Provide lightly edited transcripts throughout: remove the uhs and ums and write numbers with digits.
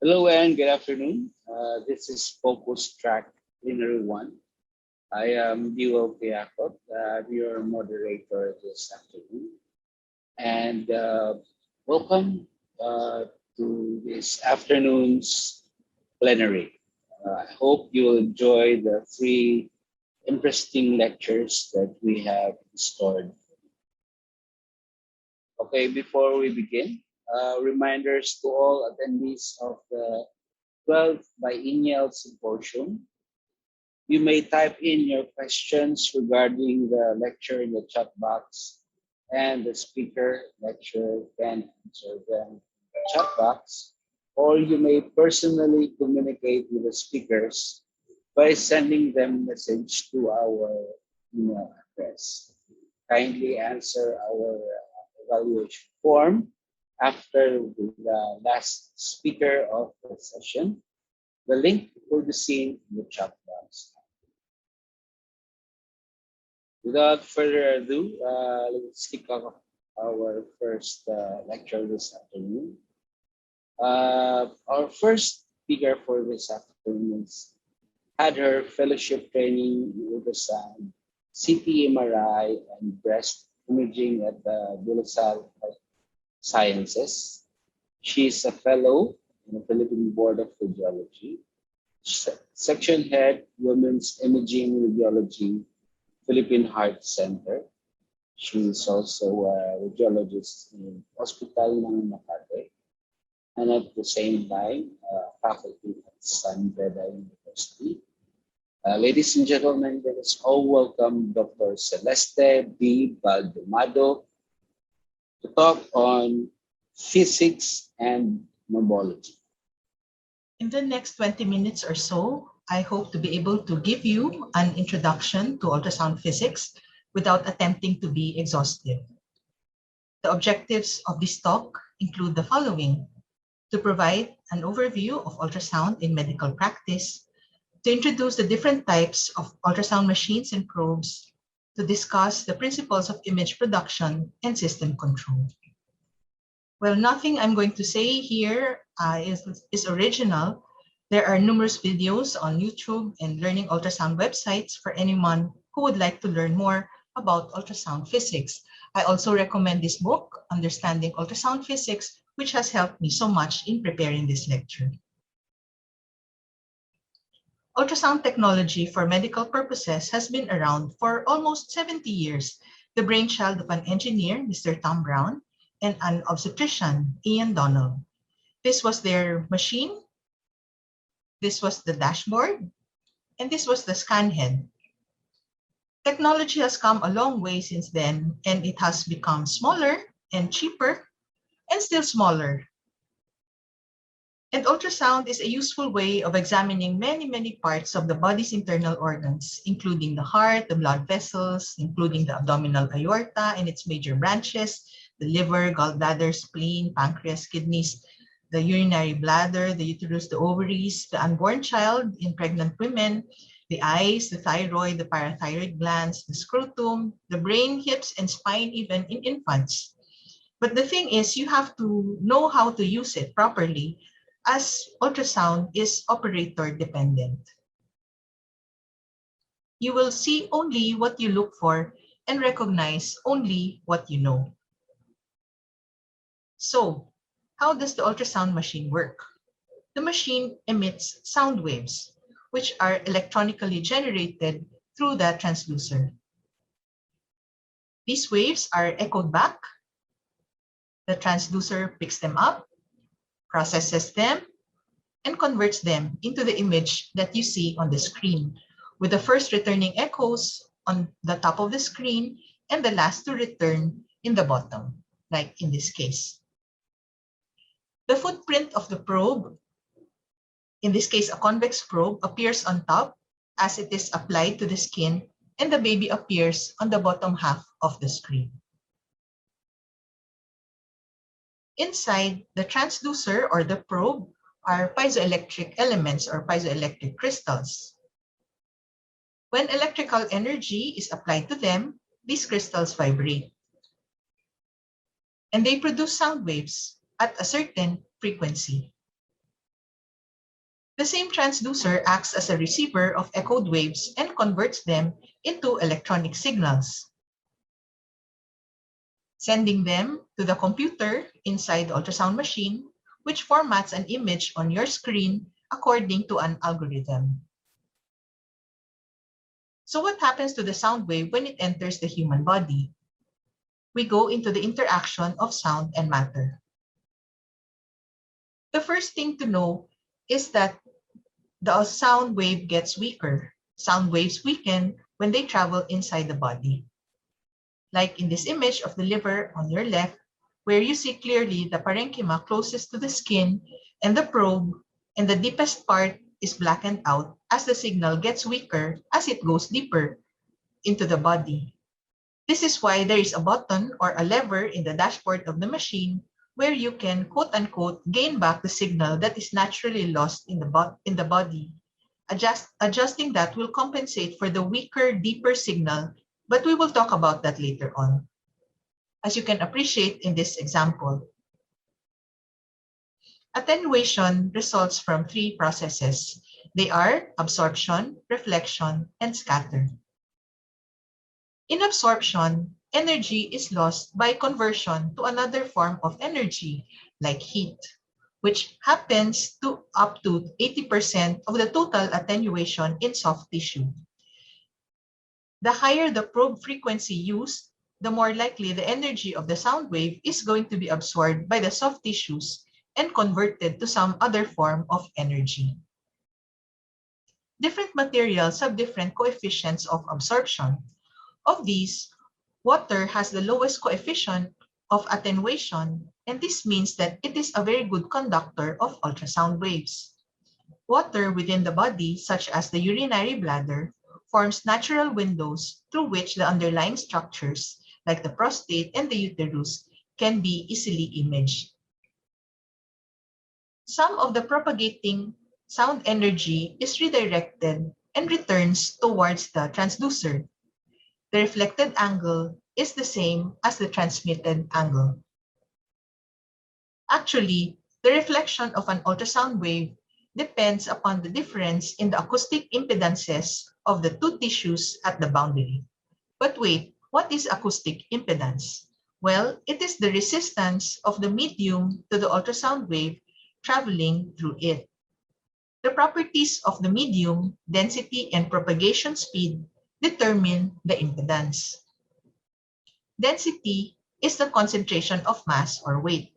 Hello and good afternoon. This is Focus Track Plenary 1. I am Dio Piakot, your moderator this afternoon. And welcome to this afternoon's plenary. I hope you will enjoy the three interesting lectures that we have stored. Okay, before we begin, reminders to all attendees of the 12th Biennial Symposium. You may type in your questions regarding the lecture in the chat box, and the speaker lecture can answer them in the chat box, or you may personally communicate with the speakers by sending them message to our email address. Kindly answer our evaluation form after the last speaker of the session. The link will be seen in the chat box. Without further ado, let's kick off our first lecture this afternoon. Our first speaker for this afternoon had her fellowship training in ultrasound, CT MRI, and breast imaging at the Bulasal Sciences. She is a fellow in the Philippine Board of Radiology, section head, Women's Imaging Radiology, Philippine Heart Center. She is also a radiologist in Hospital ng Makati, and at the same time, faculty at San Beda University. Ladies and gentlemen, let us all welcome Dr. Celeste B. Baldonado to talk on physics and nomology. In the next 20 minutes or so, I hope to be able to give you an introduction to ultrasound physics without attempting to be exhaustive. The objectives of this talk include the following: to provide an overview of ultrasound in medical practice, to introduce the different types of ultrasound machines and probes, to discuss the principles of image production and system control. Well, nothing I'm going to say here is original. There are numerous videos on YouTube and learning ultrasound websites for anyone who would like to learn more about ultrasound physics. I also recommend this book, Understanding Ultrasound Physics, which has helped me so much in preparing this lecture. Ultrasound technology for medical purposes has been around for almost 70 years, the brainchild of an engineer, Mr. Tom Brown, and an obstetrician, Ian Donald. This was their machine, this was the dashboard, and this was the scan head. Technology has come a long way since then, and it has become smaller and cheaper and still smaller. And ultrasound is a useful way of examining many parts of the body's internal organs, including the heart, the blood vessels, including the abdominal aorta and its major branches, the liver, gallbladder, spleen, pancreas, kidneys, the urinary bladder, the uterus, the ovaries, the unborn child in pregnant women, the eyes, the thyroid, the parathyroid glands, the scrotum, the brain, hips, and spine, even in infants. But the thing is, you have to know how to use it properly, as ultrasound is operator dependent. You will see only what you look for and recognize only what you know. So, how does the ultrasound machine work? The machine emits sound waves, which are electronically generated through the transducer. These waves are echoed back. The transducer picks them up, processes them, and converts them into the image that you see on the screen, with the first returning echoes on the top of the screen and the last to return in the bottom, like in this case. The footprint of the probe, in this case a convex probe, appears on top as it is applied to the skin, and the baby appears on the bottom half of the screen. Inside the transducer or the probe are piezoelectric elements or piezoelectric crystals. When electrical energy is applied to them, these crystals vibrate. And they produce sound waves at a certain frequency. The same transducer acts as a receiver of echoed waves and converts them into electronic signals, sending them to the computer inside the ultrasound machine, which formats an image on your screen according to an algorithm. So what happens to the sound wave when it enters the human body? We go into the interaction of sound and matter. The first thing to know is that the sound wave gets weaker. Sound waves weaken when they travel inside the body. Like in this image of the liver on your left, where you see clearly the parenchyma closest to the skin and the probe, and the deepest part is blackened out as the signal gets weaker as it goes deeper into the body. This is why there is a button or a lever in the dashboard of the machine where you can quote-unquote gain back the signal that is naturally lost in the body. Adjusting that will compensate for the weaker, deeper signal, but we will talk about that later on. As you can appreciate in this example, attenuation results from three processes. They are absorption, reflection, and scatter. In absorption, energy is lost by conversion to another form of energy, like heat, which happens to up to 80% of the total attenuation in soft tissue. The higher the probe frequency used, the more likely the energy of the sound wave is going to be absorbed by the soft tissues and converted to some other form of energy. Different materials have different coefficients of absorption. Of these, water has the lowest coefficient of attenuation, and this means that it is a very good conductor of ultrasound waves. Water within the body, such as the urinary bladder, forms natural windows through which the underlying structures, like the prostate and the uterus, can be easily imaged. Some of the propagating sound energy is redirected and returns towards the transducer. The reflected angle is the same as the transmitted angle. Actually, the reflection of an ultrasound wave depends upon the difference in the acoustic impedances of the two tissues at the boundary. But wait, what is acoustic impedance? Well, it is the resistance of the medium to the ultrasound wave traveling through it. The properties of the medium, density, and propagation speed determine the impedance. Density is the concentration of mass or weight,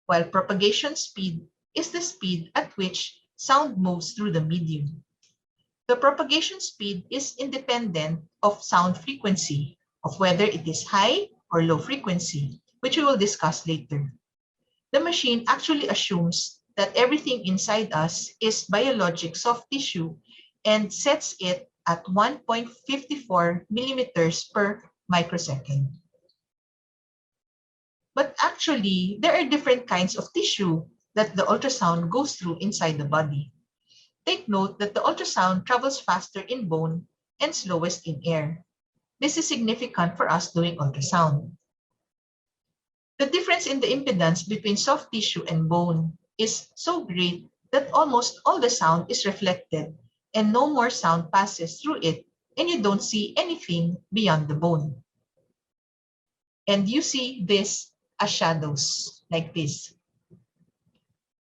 while propagation speed is the speed at which sound moves through the medium. The propagation speed is independent of sound frequency, of whether it is high or low frequency, which we will discuss later. The machine actually assumes that everything inside us is biologic soft tissue and sets it at 1.54 millimeters per microsecond. But actually, there are different kinds of tissue that the ultrasound goes through inside the body. Take note that the ultrasound travels faster in bone and slowest in air. This is significant for us doing ultrasound. The difference in the impedance between soft tissue and bone is so great that almost all the sound is reflected and no more sound passes through it, and you don't see anything beyond the bone. And you see this as shadows, like this.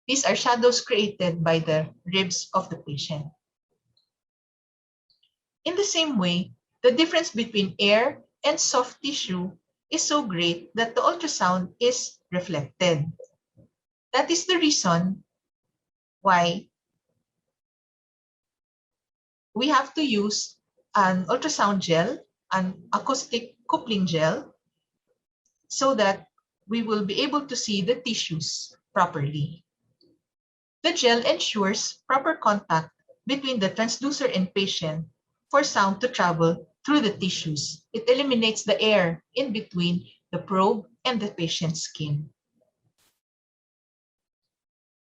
These are shadows created by the ribs of the patient. In the same way, the difference between air and soft tissue is so great that the ultrasound is reflected. That is the reason why we have to use an ultrasound gel, an acoustic coupling gel, so that we will be able to see the tissues properly. The gel ensures proper contact between the transducer and patient for sound to travel through the tissues. It eliminates the air in between the probe and the patient's skin.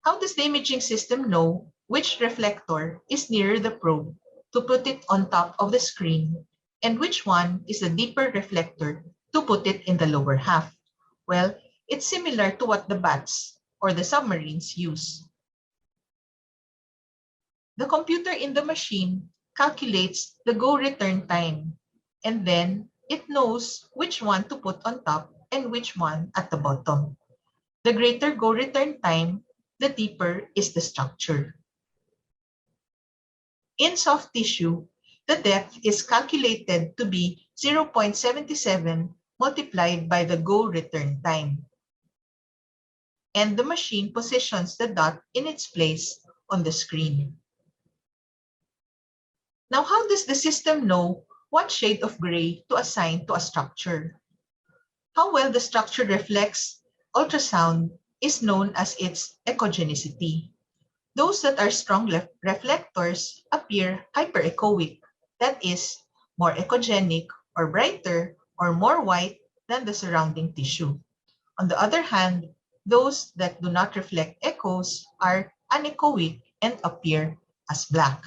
How does the imaging system know which reflector is nearer the probe to put it on top of the screen, and which one is the deeper reflector to put it in the lower half? Well, it's similar to what the bats or the submarines use. The computer in the machine calculates the go return time, and then it knows which one to put on top and which one at the bottom. The greater go return time, the deeper is the structure. In soft tissue, the depth is calculated to be 0.77 multiplied by the go return time. And the machine positions the dot in its place on the screen. Now, how does the system know what shade of gray to assign to a structure? How well the structure reflects ultrasound is known as its echogenicity. Those that are strong reflectors appear hyperechoic, that is, more echogenic or brighter or more white than the surrounding tissue. On the other hand, those that do not reflect echoes are anechoic and appear as black.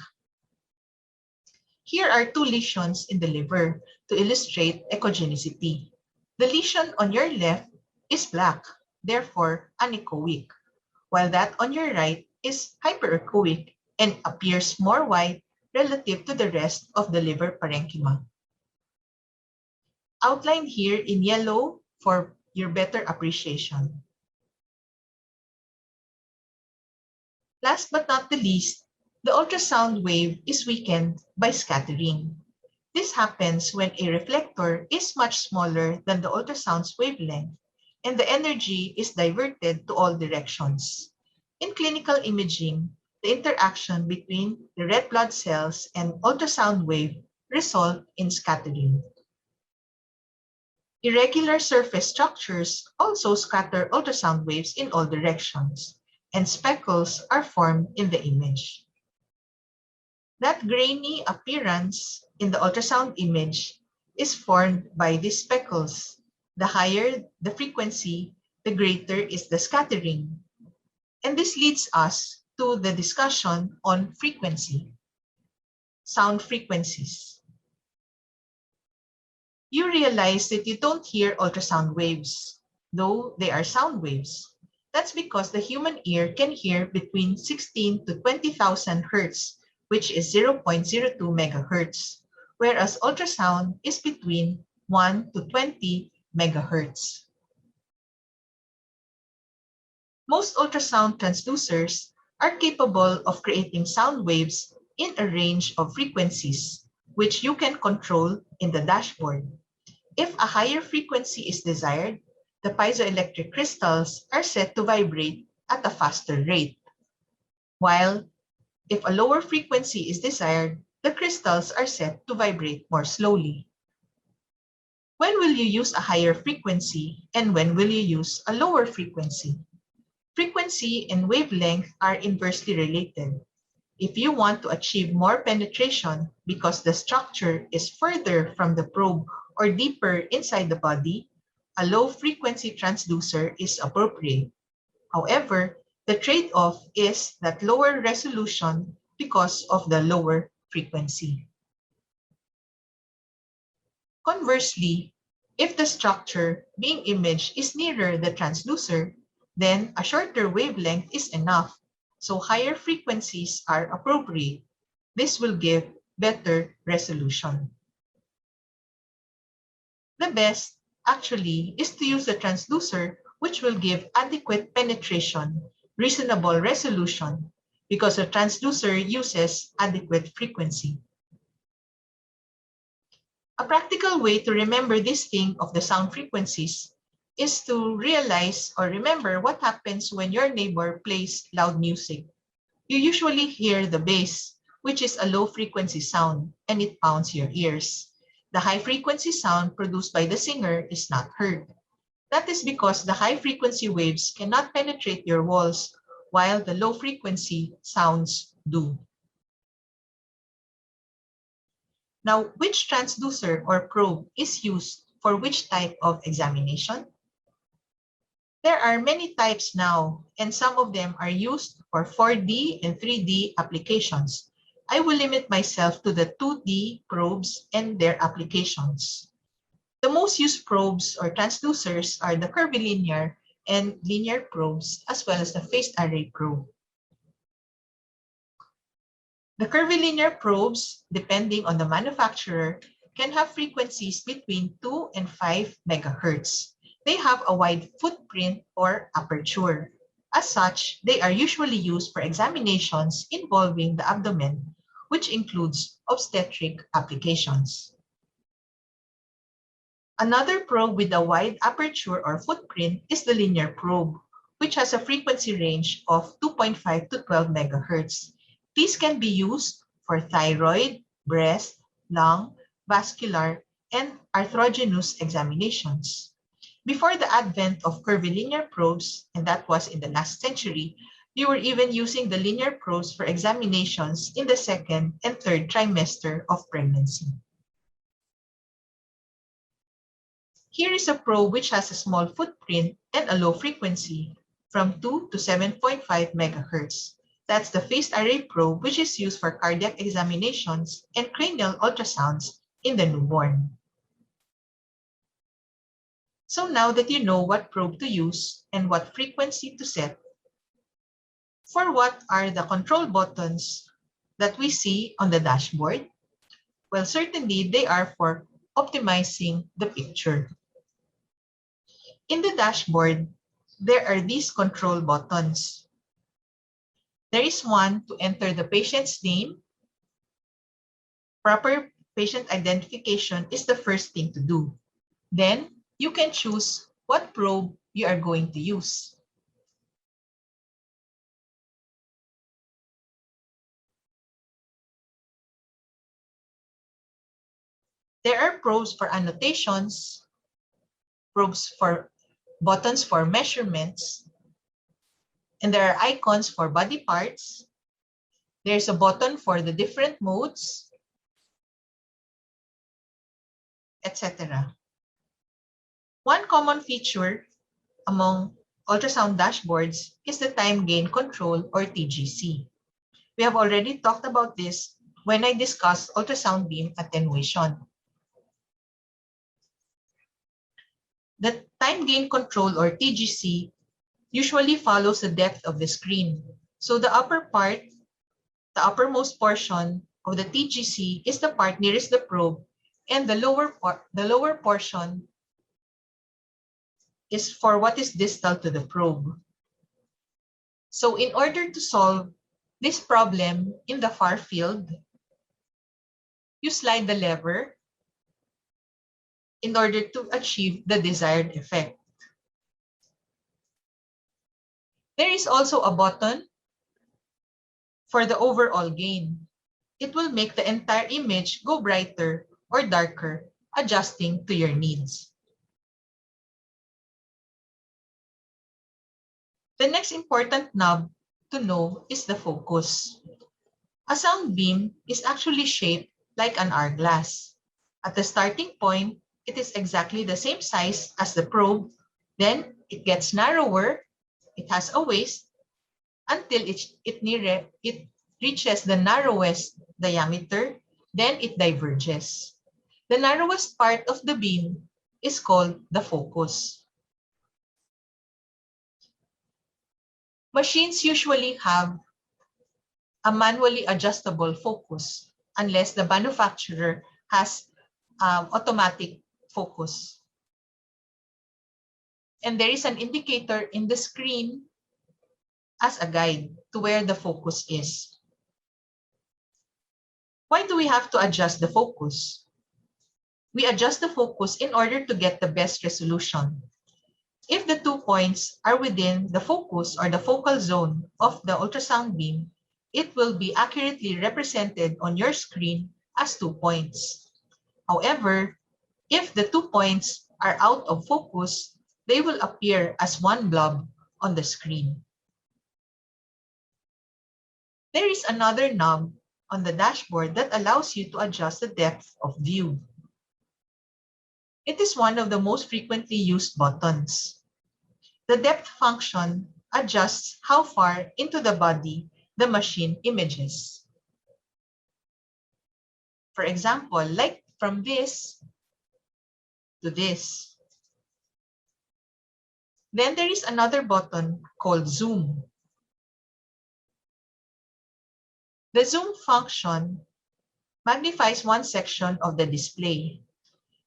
Here are two lesions in the liver to illustrate echogenicity. The lesion on your left is black, therefore anechoic, while that on your right is hyperechoic and appears more white relative to the rest of the liver parenchyma. Outlined here in yellow for your better appreciation. Last but not the least, the ultrasound wave is weakened by scattering. This happens when a reflector is much smaller than the ultrasound's wavelength and the energy is diverted to all directions. In clinical imaging, the interaction between the red blood cells and ultrasound wave result in scattering. Irregular surface structures also scatter ultrasound waves in all directions, and speckles are formed in the image. That grainy appearance in the ultrasound image is formed by these speckles. The higher the frequency, the greater is the scattering. And this leads us to the discussion on frequency, sound frequencies. You realize that you don't hear ultrasound waves, though they are sound waves. That's because the human ear can hear between 16 to 20,000 hertz, which is 0.02 megahertz, whereas ultrasound is between 1 to 20 megahertz. Most ultrasound transducers are capable of creating sound waves in a range of frequencies, which you can control in the dashboard. If a higher frequency is desired, the piezoelectric crystals are set to vibrate at a faster rate. While if a lower frequency is desired, the crystals are set to vibrate more slowly. When will you use a higher frequency and when will you use a lower frequency? Frequency and wavelength are inversely related. If you want to achieve more penetration because the structure is further from the probe or deeper inside the body, a low-frequency transducer is appropriate. However, the trade-off is that lower resolution because of the lower frequency. Conversely, if the structure being imaged is nearer the transducer, then a shorter wavelength is enough, so higher frequencies are appropriate. This will give better resolution. The best, actually, is to use a transducer which will give adequate penetration, reasonable resolution, because a transducer uses adequate frequency. A practical way to remember this thing of the sound frequencies is to realize or remember what happens when your neighbor plays loud music. You usually hear the bass, which is a low-frequency sound, and it pounds your ears. The high-frequency sound produced by the singer is not heard. That is because the high-frequency waves cannot penetrate your walls, while the low-frequency sounds do. Now, which transducer or probe is used for which type of examination? There are many types now, and some of them are used for 4D and 3D applications. I will limit myself to the 2D probes and their applications. The most used probes or transducers are the curvilinear and linear probes, as well as the phased array probe. The curvilinear probes, depending on the manufacturer, can have frequencies between 2 and 5 megahertz. They have a wide footprint or aperture. As such, they are usually used for examinations involving the abdomen, which includes obstetric applications. Another probe with a wide aperture or footprint is the linear probe, which has a frequency range of 2.5 to 12 megahertz. These can be used for thyroid, breast, lung, vascular, and arthrogenous examinations. Before the advent of curvilinear probes, and that was in the last century, you were even using the linear probes for examinations in the second and third trimester of pregnancy. Here is a probe which has a small footprint and a low frequency, from 2 to 7.5 megahertz. That's the phased array probe, which is used for cardiac examinations and cranial ultrasounds in the newborn. So now that you know what probe to use and what frequency to set, for what are the control buttons that we see on the dashboard? Well, certainly they are for optimizing the picture. In the dashboard, there are these control buttons. There is one to enter the patient's name. Proper patient identification is the first thing to do. Then you can choose what probe you are going to use. There are probes for annotations, buttons for measurements, and there are icons for body parts. There's a button for the different modes, etc. One common feature among ultrasound dashboards is the time gain control, or TGC. We have already talked about this when I discussed ultrasound beam attenuation. The time gain control, or TGC, usually follows the depth of the screen. So the uppermost portion of the TGC is the part nearest the probe, and the lower portion is for what is distal to the probe. So in order to solve this problem in the far field, you slide the lever in order to achieve the desired effect. There is also a button for the overall gain. It will make the entire image go brighter or darker, adjusting to your needs. The next important knob to know is the focus. A sound beam is actually shaped like an hourglass. At the starting point, it is exactly the same size as the probe. Then it gets narrower, it has a waist, until it reaches the narrowest diameter, then it diverges. The narrowest part of the beam is called the focus. Machines usually have a manually adjustable focus unless the manufacturer has automatic focus. And there is an indicator in the screen as a guide to where the focus is. Why do we have to adjust the focus? We adjust the focus in order to get the best resolution. If the 2 points are within the focus or the focal zone of the ultrasound beam, it will be accurately represented on your screen as 2 points. However, if the 2 points are out of focus, they will appear as one blob on the screen. There is another knob on the dashboard that allows you to adjust the depth of view. It is one of the most frequently used buttons. The depth function adjusts how far into the body the machine images. For example, like from this to this. Then there is another button called zoom. The zoom function magnifies one section of the display.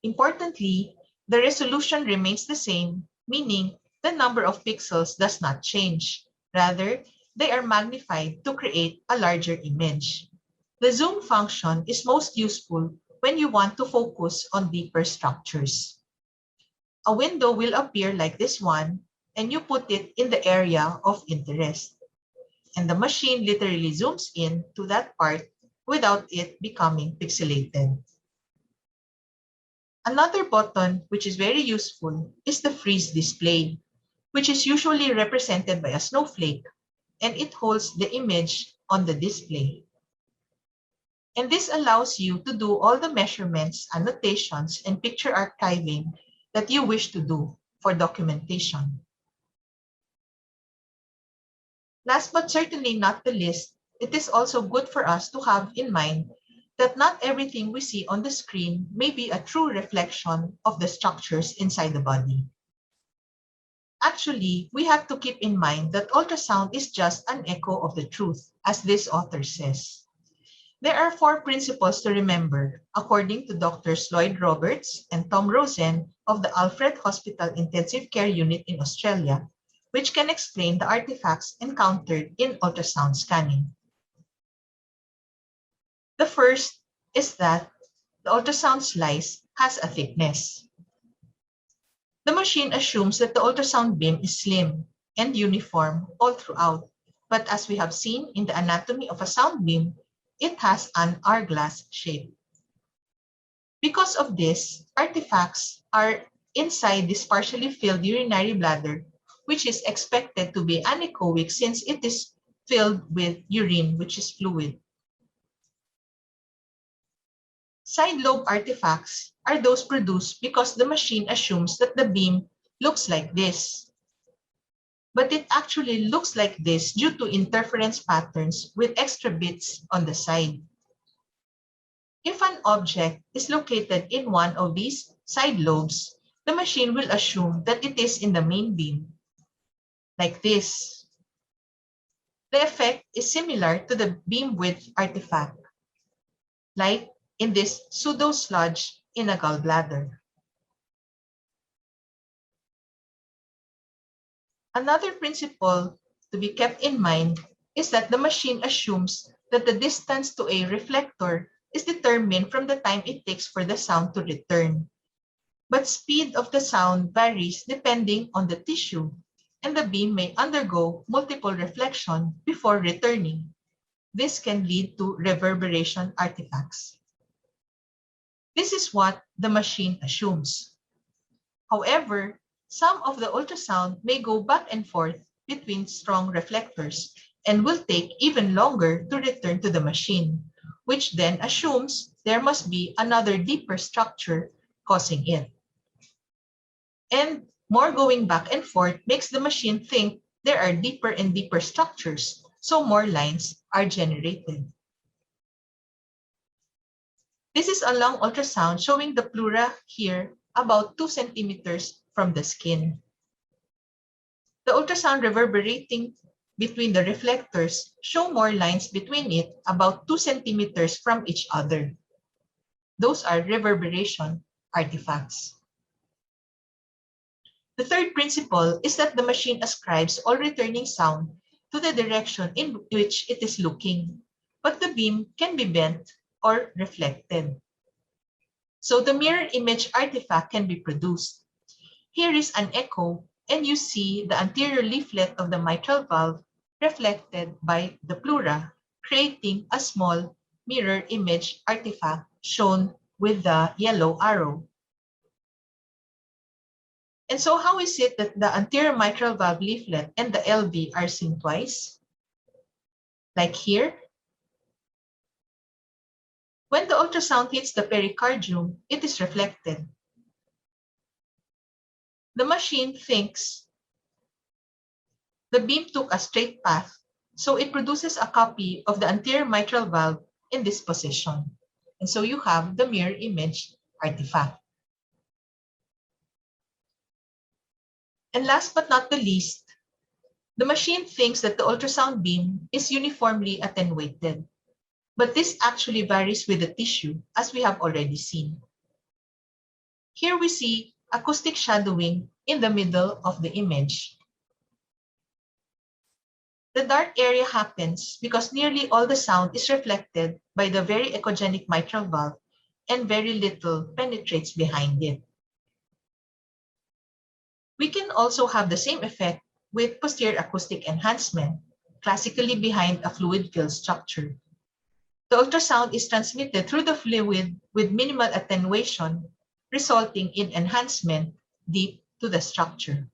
Importantly, the resolution remains the same, meaning the number of pixels does not change. Rather, they are magnified to create a larger image. The zoom function is most useful when you want to focus on deeper structures. A window will appear like this one, and you put it in the area of interest. And the machine literally zooms in to that part without it becoming pixelated. Another button which is very useful is the freeze display, which is usually represented by a snowflake, and it holds the image on the display. And this allows you to do all the measurements, annotations, and picture archiving that you wish to do for documentation. Last but certainly not the least, it is also good for us to have in mind that not everything we see on the screen may be a true reflection of the structures inside the body. Actually, we have to keep in mind that ultrasound is just an echo of the truth, as this author says. There are 4 principles to remember, according to Drs. Lloyd Roberts and Tom Rosen of the Alfred Hospital Intensive Care Unit in Australia, which can explain the artifacts encountered in ultrasound scanning. The first is that the ultrasound slice has a thickness. The machine assumes that the ultrasound beam is slim and uniform all throughout, but as we have seen in the anatomy of a sound beam, it has an hourglass shape. Because of this, artifacts are inside this partially filled urinary bladder, which is expected to be anechoic since it is filled with urine, which is fluid. Side lobe artifacts are those produced because the machine assumes that the beam looks like this. But it actually looks like this due to interference patterns with extra bits on the side. If an object is located in one of these side lobes, the machine will assume that it is in the main beam, like this. The effect is similar to the beam width artifact, like in this pseudo-sludge in a gallbladder. Another principle to be kept in mind is that the machine assumes that the distance to a reflector is determined from the time it takes for the sound to return. But speed of the sound varies depending on the tissue, and the beam may undergo multiple reflection before returning. This can lead to reverberation artifacts. This is what the machine assumes. However, some of the ultrasound may go back and forth between strong reflectors and will take even longer to return to the machine, which then assumes there must be another deeper structure causing it. And more going back and forth makes the machine think there are deeper and deeper structures, so more lines are generated. This is a long ultrasound showing the pleura here about 2 centimeters from the skin. The ultrasound reverberating between the reflectors show more lines between it about 2 centimeters from each other. Those are reverberation artifacts. The third principle is that the machine ascribes all returning sound to the direction in which it is looking, but the beam can be bent or reflected. So the mirror image artifact can be produced. Here is an echo, and you see the anterior leaflet of the mitral valve reflected by the pleura, creating a small mirror image artifact shown with the yellow arrow. And so how is it that the anterior mitral valve leaflet and the LV are seen twice? Like here. When the ultrasound hits the pericardium, it is reflected. The machine thinks the beam took a straight path, so it produces a copy of the anterior mitral valve in this position. And so you have the mirror image artifact. And last but not the least, the machine thinks that the ultrasound beam is uniformly attenuated. but this actually varies with the tissue, as we have already seen. Here we see acoustic shadowing in the middle of the image. The dark area happens because nearly all the sound is reflected by the very echogenic mitral valve and very little penetrates behind it. We can also have the same effect with posterior acoustic enhancement, classically behind a fluid-filled structure. The ultrasound is transmitted through the fluid with minimal attenuation, resulting in enhancement deep to the structure.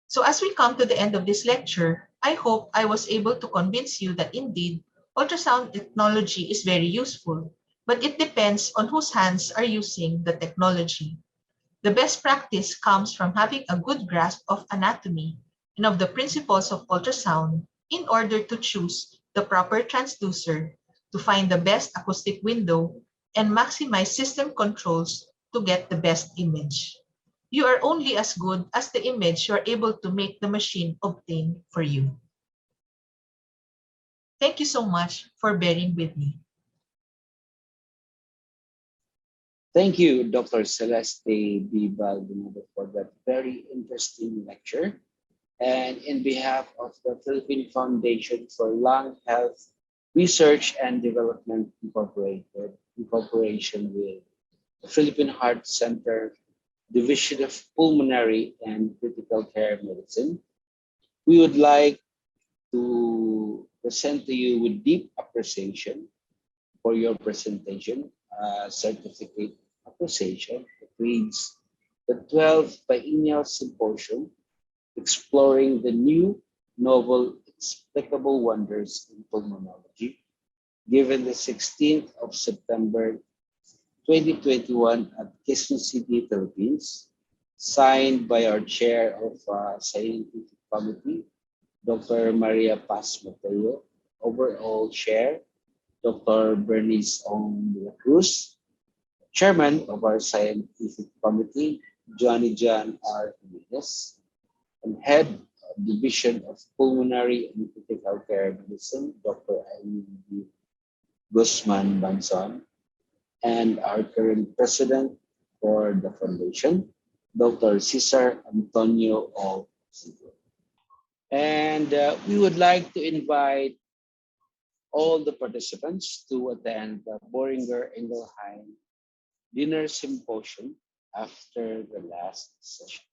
So as we come to the end of this lecture, I hope I was able to convince you that indeed, ultrasound technology is very useful, but it depends on whose hands are using the technology. The best practice comes from having a good grasp of anatomy and of the principles of ultrasound in order to choose the proper transducer, to find the best acoustic window, and maximize system controls to get the best image. You are only as good as the image you are able to make the machine obtain for you. Thank you so much for bearing with me. Thank you, Dr. Celeste Baldonado, for that very interesting lecture. And in behalf of the Philippine Foundation for Lung Health Research and Development Incorporated, in cooperation with the Philippine Heart Center, Division of Pulmonary and Critical Care Medicine, we would like to present to you with deep appreciation for your presentation, certificate appreciation that reads the 12th Biennial Symposium exploring the new, novel, explicable wonders in pulmonology, given the 16th of September 2021 at Quezon City, Philippines, signed by our Chair of Scientific Committee, Dr. Maria Paz Mateo, overall Chair, Dr. Bernice Ong de la Cruz, Chairman of our Scientific Committee, Johnny John R. Jimenez, and Head of Division of Pulmonary and Critical Care Medicine, Dr. Eileen B. Guzman Banson, and our current President for the Foundation, Dr. Cesar Antonio O. Siglo. And we would like to invite all the participants to attend the Boehringer Ingelheim Dinner Symposium after the last session.